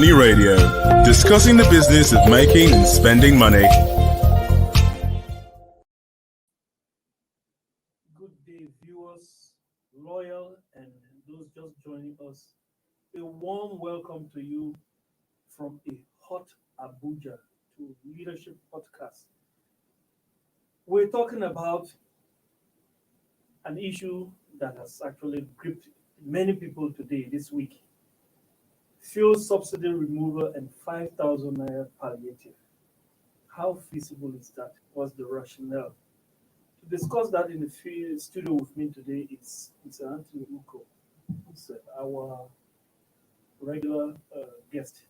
Money Radio, discussing the business of making and spending money. Good day, viewers, loyal, and those just joining us. A warm welcome to you from a hot Abuja to Leadership Podcast. We're talking about an issue that has actually gripped many people today, this week. Fuel subsidy removal and 5,000 naira palliative. How feasible is that? What's the rationale? To discuss that in the studio with me today is Mr. Anthony Uko, who's our regular guest.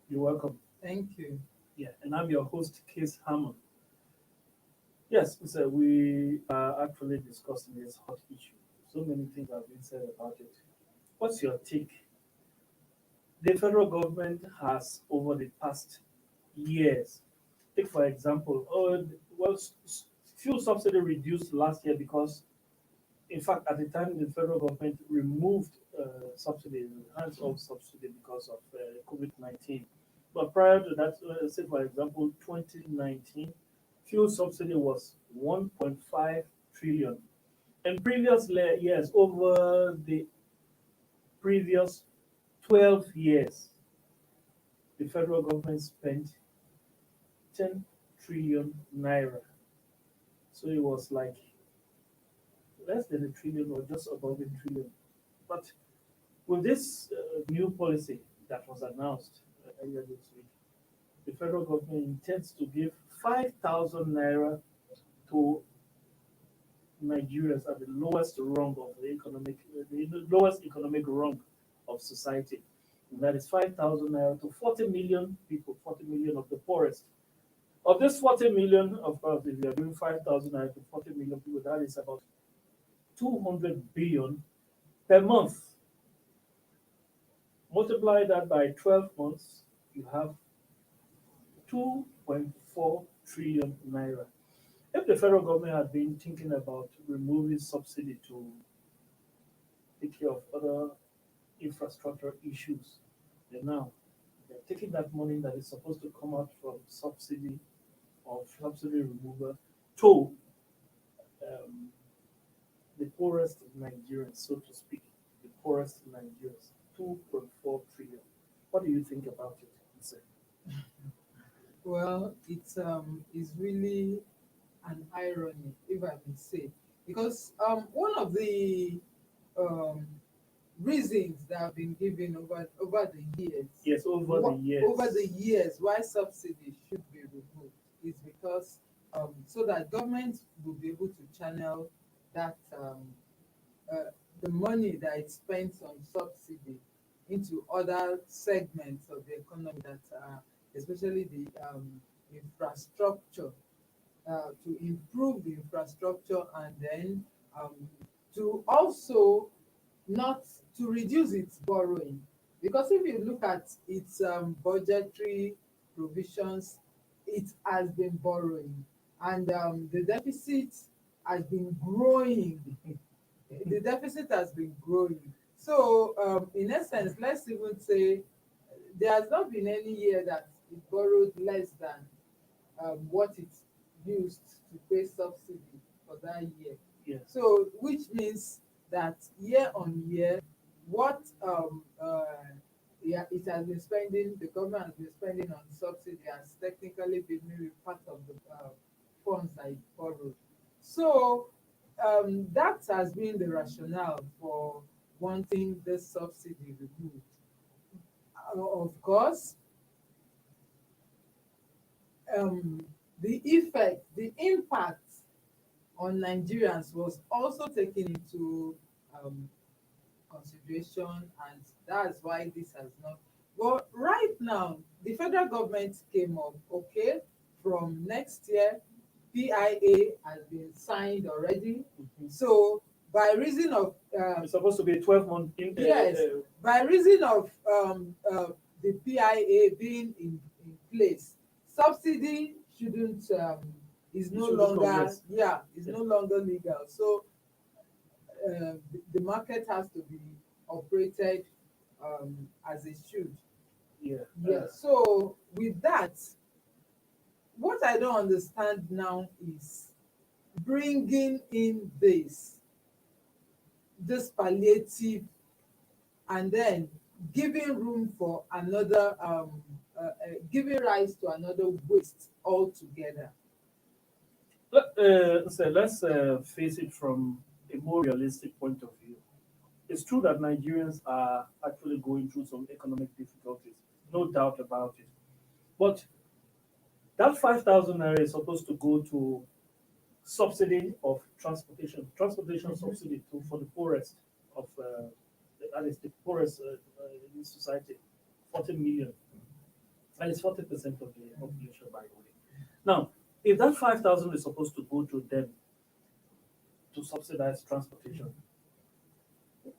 You're welcome. Thank you. Yeah, and I'm your host, Case Hammond. Yes, Mr. We are actually discussing this hot issue. So many things have been said about it. What's your take? The federal government has, over the past years, take for example, fuel subsidy reduced last year because, in fact, at the time the federal government removed subsidy, hands-off subsidy because of COVID-19. But prior to that, say for example, 2019, fuel subsidy was 1.5 trillion. And previous years, over the previous 12 years, the federal government spent 10 trillion naira. So it was like less than a trillion or just above a trillion. But with this new policy that was announced earlier this week, the federal government intends to give 5,000 naira to Nigerians at the lowest rung of the lowest economic rung of society. And that is 5,000 naira to 40 million people, 40 million of the poorest. Of this 40 million, of course, if you are doing 5,000 naira to 40 million people, that is about 200 billion per month. Multiply that by 12 months, you have 2.4 trillion naira. If the federal government had been thinking about removing subsidy to take care of other infrastructure issues, then now they're taking that money that is supposed to come out from subsidy or subsidy removal to the poorest Nigerians, so to speak, the poorest Nigerians, 2.4 trillion. What do you think about it, sir? Well, it's really an irony, if I may say, because one of the um, reasons that have been given over the years, Yes, over the years, why subsidy should be removed is because so that government will be able to channel that the money that is spent on subsidy into other segments of the economy that especially the infrastructure, to improve the infrastructure, and then to also not to reduce its borrowing. Because if you look at its budgetary provisions, it has been borrowing, and the deficit has been growing. The deficit has been growing. So, in essence, let's even say there has not been any year that it borrowed less than what it used to pay subsidy for that year. Yes. So, which means that year on year, what it has been spending, the government has been spending on subsidy has technically been maybe part of the funds that it borrowed. So that has been the rationale for wanting this subsidy removed. Of course, the effect, the impact on Nigerians was also taken into consideration, and that's why this has not. But right now, the federal government came up, okay, from next year, PIA has been signed already. Mm-hmm. So by reason of it's supposed to be a 12-month yes, by reason of the PIA being in place, subsidy shouldn't is no longer no longer legal. So the market has to be operated as it should. Yeah. Yeah. So with that, what I don't understand now is bringing in this palliative, and then giving room for another giving rise to another waste altogether. Let's face it from a more realistic point of view. It's true that Nigerians are actually going through some economic difficulties, no doubt about it. But that 5,000 naira is supposed to go to subsidy of transportation subsidy to for the poorest of that is the poorest in society, 40 million, and it's 40% of the population, by the way. Now, if that 5,000 is supposed to go to them to subsidize transportation,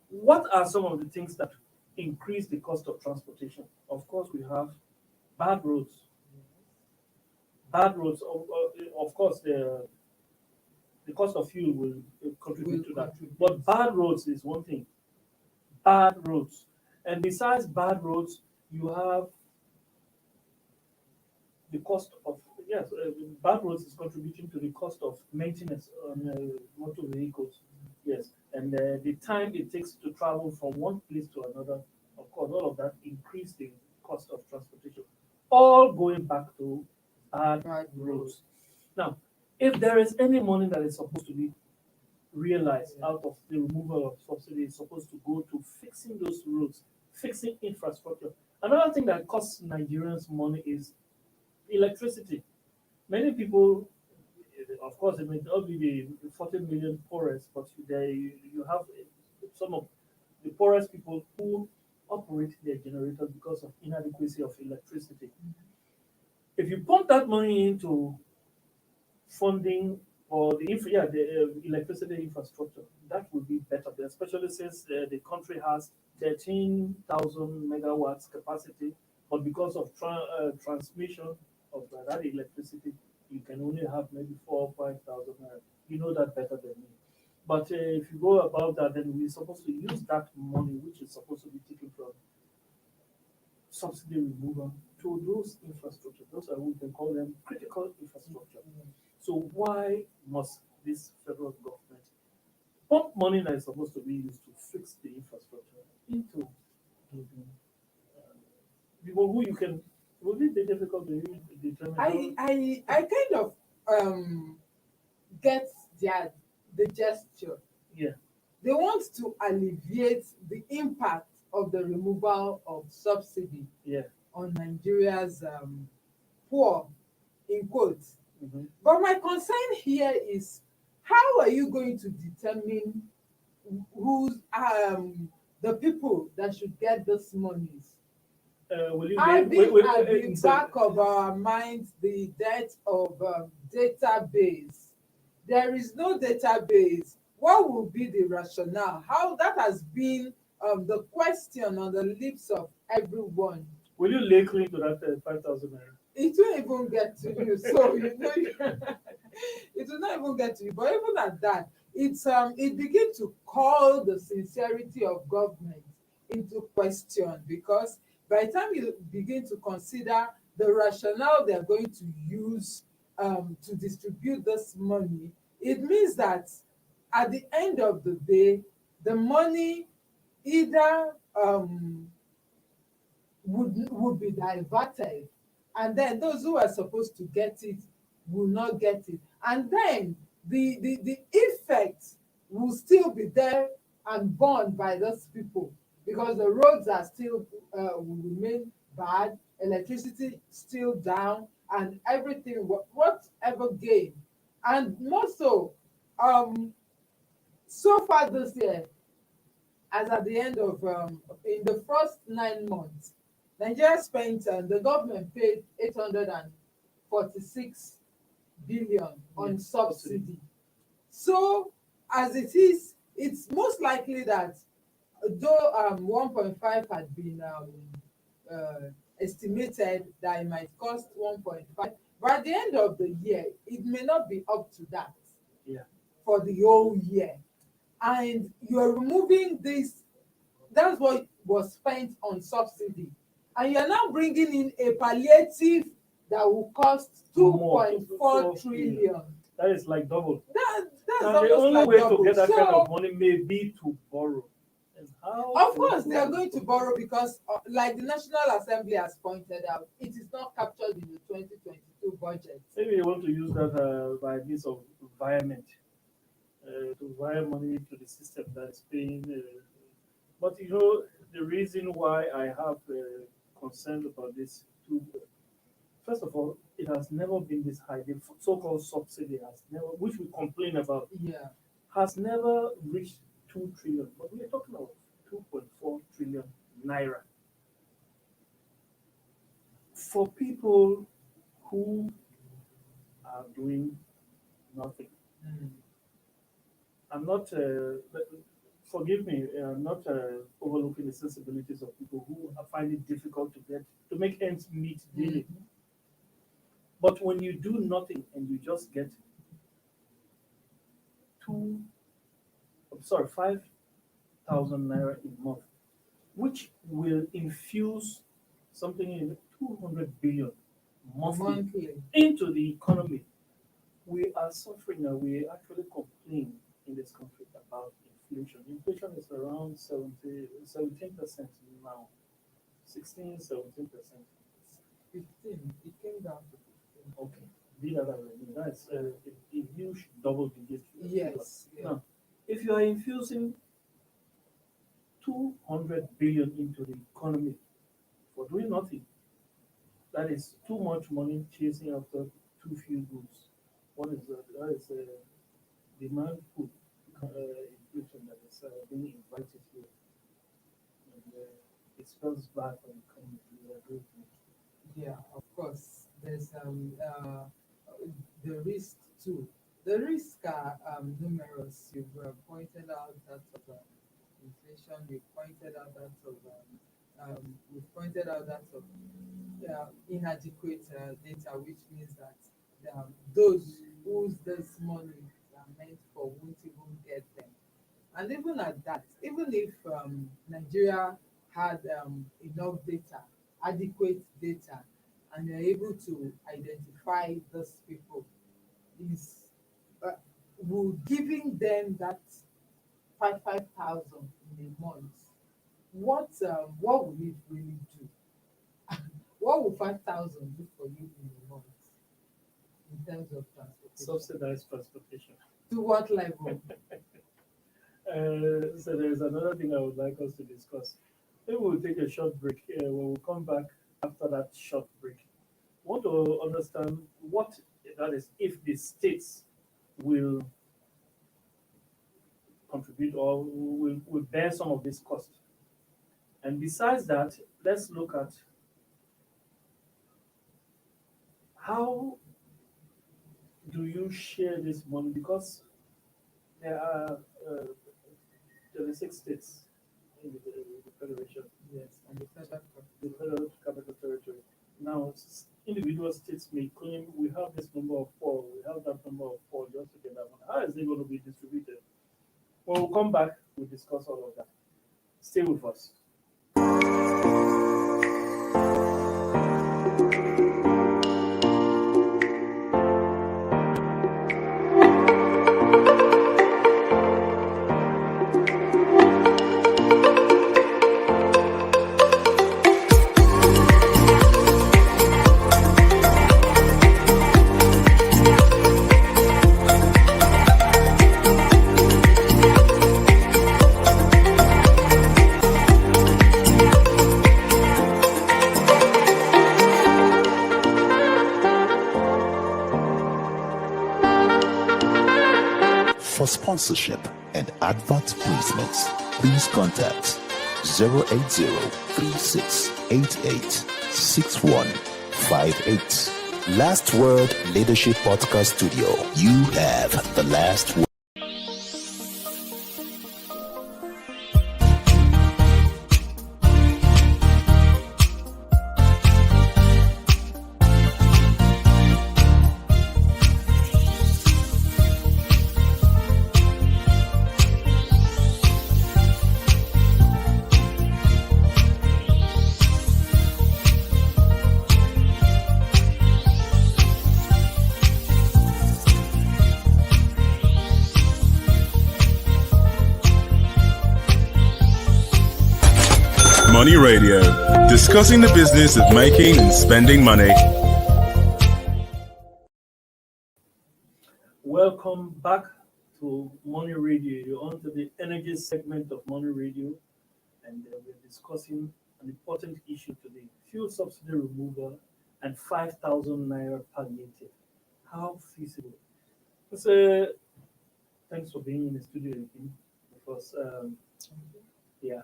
what are some of the things that increase the cost of transportation? Of course, we have bad roads. Bad roads, of course, the cost of fuel will contribute to that. But bad roads is one thing. Bad roads. And besides bad roads, you have the cost of, yes, bad roads is contributing to the cost of maintenance on motor vehicles. Yes. And the time it takes to travel from one place to another, of course, all of that increase the cost of transportation. All going back to bad roads. Now, if there is any money that is supposed to be realized out of the removal of subsidy, it's supposed to go to fixing those roads, fixing infrastructure. Another thing that costs Nigerians money is electricity. Many people, of course, it may not be the 40 million poorest, but you have some of the poorest people who operate their generators because of inadequacy of electricity. If you pump that money into funding or the electricity infrastructure, that would be better, especially since the country has 13,000 megawatts capacity, but because of transmission of that electricity, you can only have maybe 4 or 5,000. You know that better than me. But if you go about that, then we're supposed to use that money, which is supposed to be taken from subsidy removal, to those infrastructure. Those are, we can call them critical infrastructure. So why must this federal government pump money that is supposed to be used to fix the infrastructure into giving people who you can? Will it be difficult to determine? I kind of get the gesture. Yeah. They want to alleviate the impact of the removal of subsidy, Yeah. on Nigeria's poor, in quotes. Mm-hmm. But my concern here is, how are you going to determine who's the people that should get these monies? Will you Having at the back of our minds the death of database. There is no database. What will be the rationale? How that has been the question on the lips of everyone. Will you lay claim to that 5,000 naira? It won't even get to you. So it will not even get to you. But even at that, it begins to call the sincerity of government into question, because by the time you begin to consider the rationale they're going to use to distribute this money, it means that at the end of the day, the money either would be diverted, and then those who are supposed to get it will not get it, and then the effect will still be there and borne by those people, because the roads are still will remain bad, electricity still down, and everything whatever gain. And more so, so far this year, as at the end of in the first 9 months, Nigeria spent, the government paid 846 billion on subsidy. So as it is, it's most likely that though 1.5 had been estimated that it might cost 1.5, but at the end of the year, it may not be up to that. Yeah. For the whole year. And you're removing this, that's what was spent on subsidy. And you're now bringing in a palliative that will cost More, 2.4 trillion. That is like double. That's Now, the almost only like way double. to get that kind So, of money may be to borrow. And how of course, they are going to borrow because, like the National Assembly has pointed out, it is not captured in the 2022 budget. Maybe they want to use that by means of environment to wire money to the system that is paying. But you know, the reason why I have concern about this too. First of all, it has never been this high. The so-called subsidy has never, which we complain about, Yeah. has never reached 2 trillion. But we are talking about 2.4 trillion naira for people who are doing nothing. Mm. I'm not, forgive me, I'm not overlooking the sensibilities of people who find it difficult to make ends meet daily. Mhm. But when you do nothing and you just get 5,000 naira a month, which will infuse something in 200 billion monthly into the economy. We are suffering and we actually complain in this country about inflation. Inflation is around 17% now. 16, 17%. 15. It came down to 15. Okay. Be that as it may, that's a huge double digit. Yes. Yeah. Now, if you are infusing 200 billion into the economy for doing nothing, that is too much money chasing after too few goods. What is that? That is demand pull inflation that is being invited here. And it spells bad for the economy. You agree with me? Yeah, of course. There's the risk too. The risks are numerous. You've pointed out that of inflation. You've pointed out that of we've pointed out that of inadequate data, which means that those whose this money are meant for won't even get them. And even at that, even if Nigeria had enough data, adequate data, and they're able to identify those people, is will giving them that 5,000 in a month. What will it really do? What will 5,000 do for you in a month in terms of transportation? Subsidized transportation. To what level? So there's another thing I would like us to discuss. Maybe we'll take a short break. When we come back after that short break, I want to understand what that is, if the states will contribute or will bear some of this cost. And besides that, let's look at how do you share this money, because there are 36 states in the federation. Yes, and the Federal Capital Territory. Now, individual states may claim we have this number of four, we have that number of four, just to get that one. How is it going to be distributed? When we come back, we'll discuss all of that. Stay with us. For sponsorship and advert placements, please contact 080-3688-6158. Last Word Leadership Podcast Studio. You have the last word. Money Radio, discussing the business of making and spending money. Welcome back to Money Radio. You're on to the energy segment of Money Radio, and we're discussing an important issue today: fuel subsidy removal and 5,000 naira palliative. How feasible? So, thanks for being in the studio again. Because, yeah.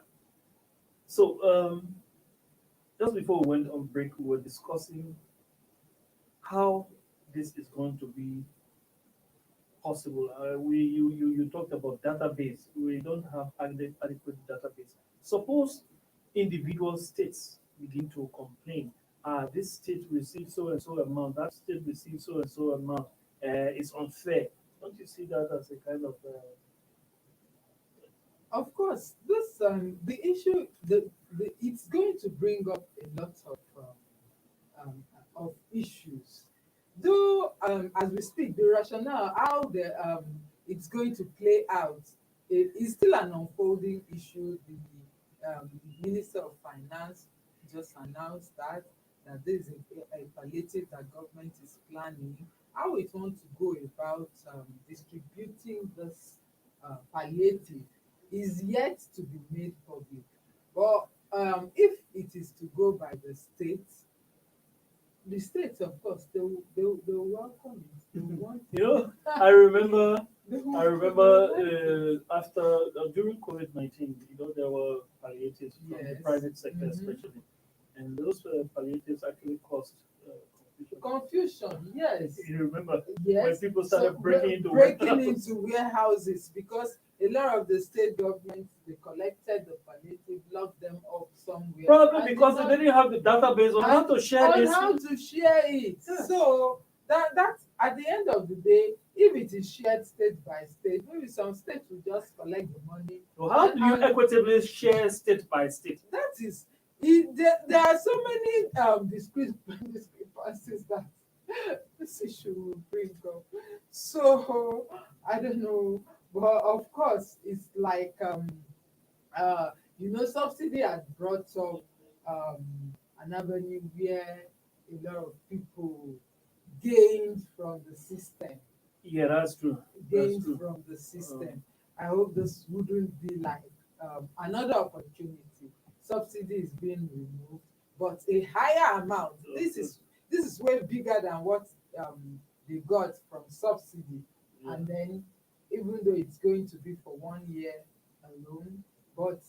So, just before we went on break, we were discussing how this is going to be possible. You talked about database. We don't have adequate database. Suppose individual states begin to complain. This state received so and so amount. That state received so and so amount. It's unfair. Don't you see that as a kind of Of course, this the issue the it's going to bring up a lot of issues. Though as we speak, the rationale how it's going to play out is still an unfolding issue. The Minister of Finance just announced that there is a palliative that government is planning. How it wants to go about distributing this palliative is yet to be made public. But if it is to go by the states, of course, they'll welcome it. They will want it. you know, I remember They will- I remember after during COVID-19, there were palliatives from the Yes. private sector, Mhm. especially, and those palliatives actually caused confusion. Confusion, yes. You remember Yes. when people started So, breaking into breaking warehouses? into warehouses because a lot of the state governments they collected the palliative, locked them up somewhere. Probably and because they didn't have the database on how to share on this. how to share it. Yes. So that at the end of the day, if it is shared state by state, maybe some states will just collect the money. So how do you And equitably share state by state? that is it, there are so many discrepancies that this issue will bring up. So I don't know, but of course it's like subsidy had brought up an avenue where a lot of people gained from the system. Yeah, that's true. That's Gained true. from the system. I hope this wouldn't be like another opportunity. Subsidy is being removed, but a higher amount. This is way bigger than what they got from subsidy. Yeah. And then, even though it's going to be for 1 year alone, but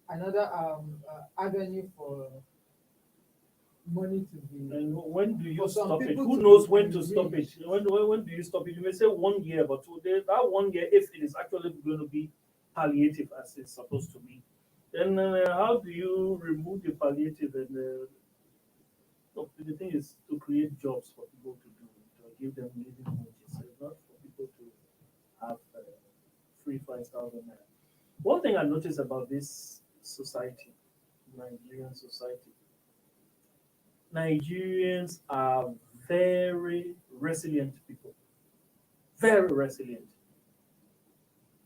another avenue for money to be. And when do you For some stop it? people Who to knows be when to stop it? engaged. When do you stop it? You may say 1 year, but that 1 year, if it is actually going to be palliative as it's supposed to be, then how do you remove the palliative? And look, the thing is to create jobs for people to do, to give them living wages, not for people to have free 5,000 naira. One thing I noticed about this society, Nigerian society, Nigerians are very resilient people. Very resilient.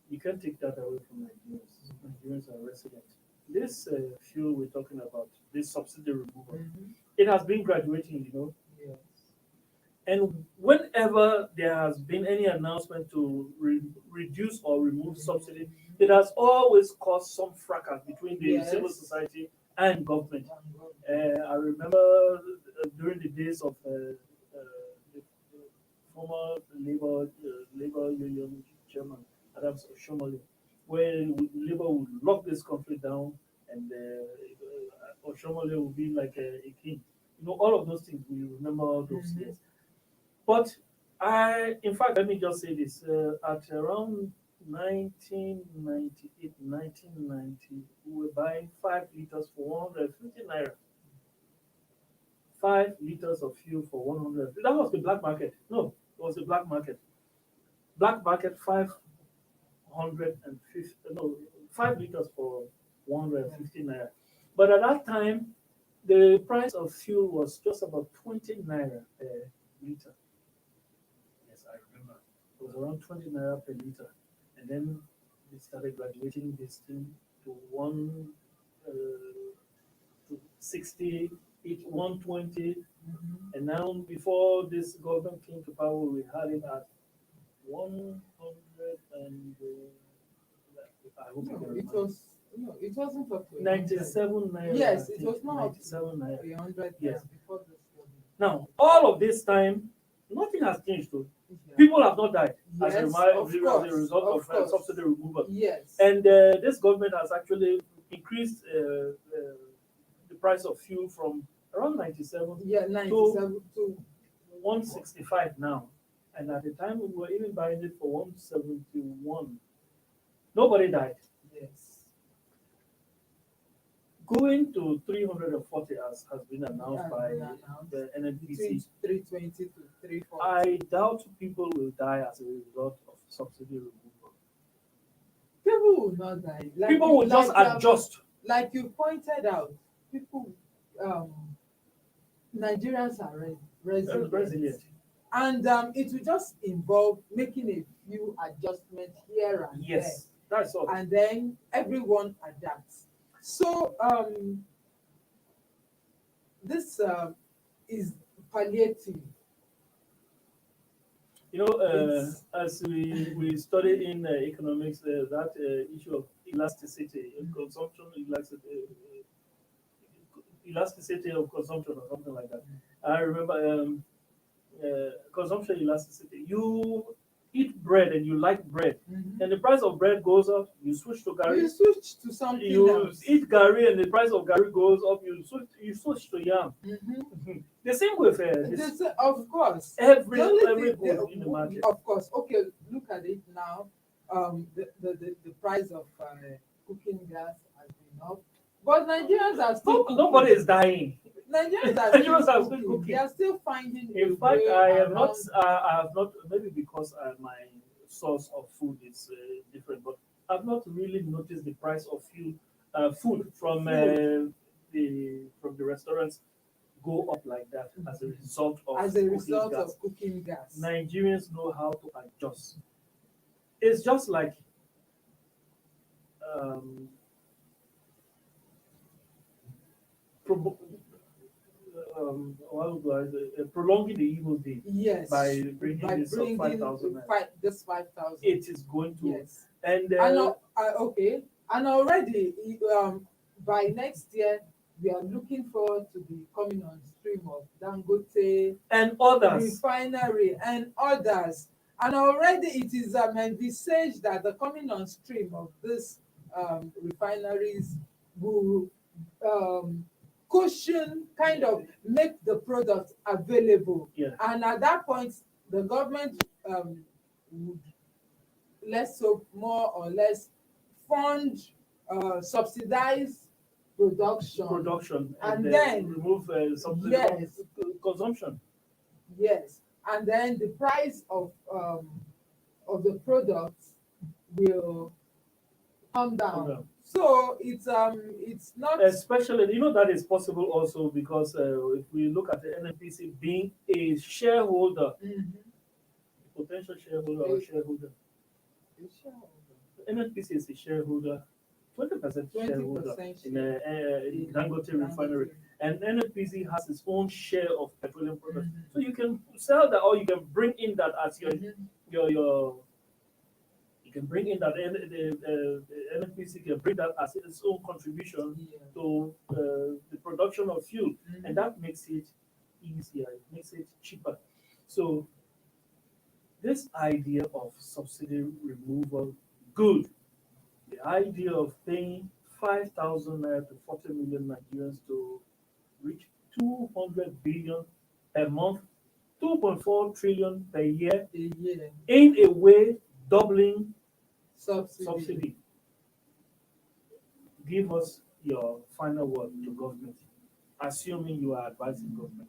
You can't take that away from Nigerians. Nigerians are resilient. This fuel we're talking about, this subsidy removal, Mhm. it has been graduating. Yes. And whenever there has been any announcement to reduce or remove subsidy, it has always caused some fracas between the Yes. civil society and government. And I remember during the days of the former labor union chairman Adams Oshomole, where labor would lock this conflict down, and Oshomole would be like a king. All of those things. We remember all those Mhm. years. But in fact, let me just say this: at around 1998, 1990, we were buying 5 liters for 150 naira. 5 liters of fuel for 100. That was the black market. No, it was the black market. Black market 550. No, 5 liters for 150 naira. But at that time, the price of fuel was just about 20 naira per liter. Yes, I remember. It was around 20 naira per liter. And then they started graduating this thing to to 60, it 120, Mhm. and now before this government came to power, we had it at 100 and I hope you No, can it remember. was it wasn't up to 97 naira. Yes, I it think, was not up 97 naira. to 100 Yes. before this government. Now, all of this time, nothing has changed. Though. Yeah. People have not died Yes, as of a course, result of of course. subsidy removal. Yes. And this government has actually increased the price of fuel from around 97 Yeah, 97 to 165 now. And at the time, we were even buying it for 171. Nobody died. yes. Going to 340 has been announced Has by been announced. the Between NNPC. 320 to 340. I doubt people will die as a result of subsidy removal. People will not die. People will just adjust. Like you pointed out, people, Nigerians are resilient. Resilient. And it will just involve making a few adjustments here and Yes, that's all. there. And then everyone adapts. So this is palliative. You know, It's- as we studied in economics, that issue of elasticity, consumption elasticity of consumption or something like that. I remember consumption elasticity. You eat bread and you like bread, Mhm. and the price of bread goes up, you switch to You gari. switch to something You else. eat gari and the price of gari goes up, you switch to yam. Mhm. The same with Of course. every The only every thing- good in the market. Of course. Okay, look at it now. The price of cooking gas has been up, but Nigerians are still cooking. Nobody is dying. Nigerians are Nigerians are still still cooking. cooking. They are still finding. In a fact, way I have not. around. I have not. Maybe because my source of food is different, but I've not really noticed the price of food from the restaurants go up like that as a result of As a cooking result gas. of cooking gas. Nigerians know how to adjust. It's just like um, pro- what do I say? Prolonging the evil day Yes. by bringing this of 5,000. This 5,000. It is going to Yes. and Okay, and already by next year we are looking forward to the coming on stream of Dangote and others. refinery and others, and already it is envisaged that the coming on stream of these refineries will cushion, kind of make the product available. Yeah. And at that point the government would, let's hope, more or less fund subsidize production. And then remove subsidy yes. consumption. Yes, and then the price of the product will come down. Come down. So it's not Especially, that is possible also because if we look at the NNPC being a shareholder, Mhm. potential shareholder or shareholder. It's shareholder. NNPC is a shareholder, 20% shareholder 20% in Dangote refinery. And NNPC has its own share of petroleum products. Mhm. So you can sell that or you can bring in that as Mhm. your you can bring in that the NNPC can bring that as its own contribution Yeah. to the production of fuel, Mhm. and that makes it easier, it makes it cheaper. So this idea of subsidy removal, good. The idea of paying 5,000 naira to 40 million Nigerians to reach 200 billion a month, 2.4 trillion per year, A year in a way doubling subsidy. subsidy. Give us your final word to government, assuming you are advising government.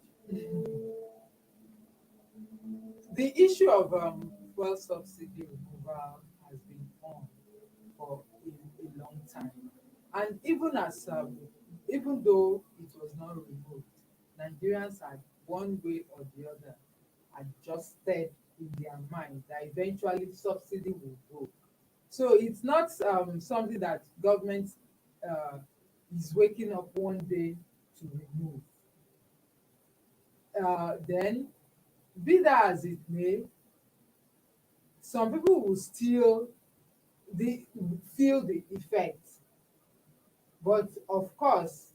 The issue of fuel subsidy removal has been on for a long time, and even though it was not removed, Nigerians had one way or the other adjusted in their mind that eventually subsidy will go. So it's not something that government is waking up one day to remove. Then, be that as it may, some people will still feel the effect, but of course,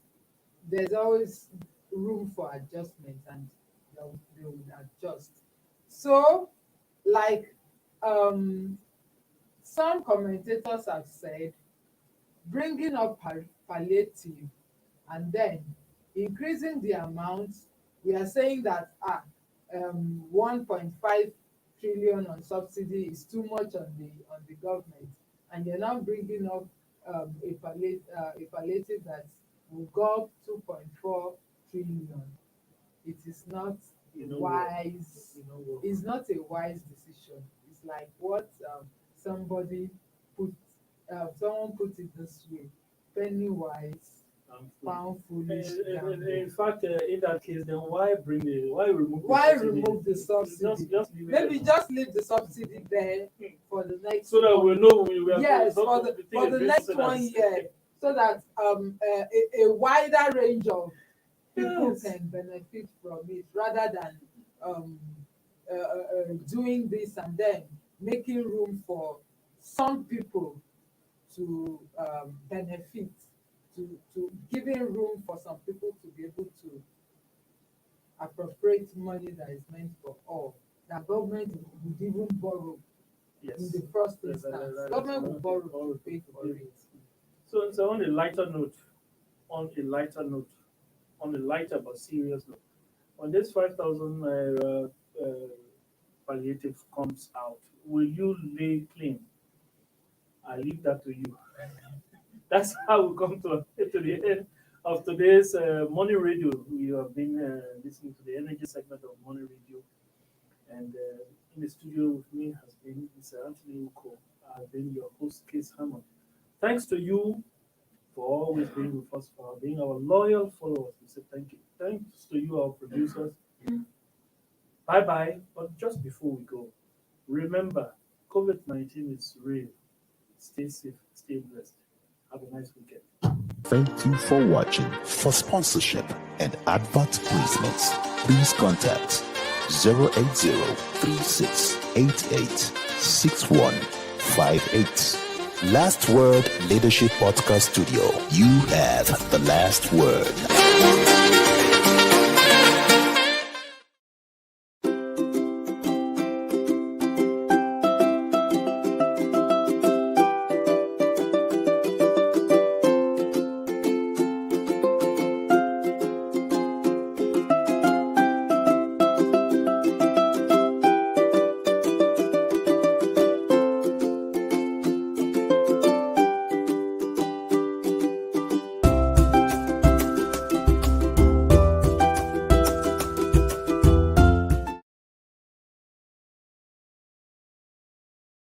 there's always room for adjustment, and they will adjust. So, like some commentators have said, bringing up palliative and then increasing the amount, we are saying that 1.5 trillion on subsidy is too much on the government, and you're now bringing up a palliative that will go up 2.4 trillion. It is not wise. It's not a wise decision. It's like what someone put it this way: penny wise, pound foolish. In fact, in that case, then why remove the subsidy? Maybe just leave the subsidy there for the next. So that we know we are. Yes, for the next 1 year, so that a wider range of people can benefit from it, rather than doing this and then making room for some people to benefit, to giving room for some people to be able to appropriate money that is meant for all. That government would even borrow in the first instance. Government will borrow to pay for it. So on a lighter but serious note, when this 5,000 palliative comes out, will you lay claim? I leave that to you. That's how we come to the end of today's Money Radio. You have been listening to the energy segment of Money Radio, and in the studio with me has been Mr. Anthony Uko. I've been your host, Case Hammond. Thanks to you for always being with us, for being our loyal followers. We say thank you. Thanks to you, our producers. Bye-bye. But just before we go, remember, COVID-19 is real. Stay safe, stay blessed. Have a nice weekend. Thank you for watching. For sponsorship and advert placements, please contact 080-3688-6158. Last Word Leadership Podcast Studio. You have the last word.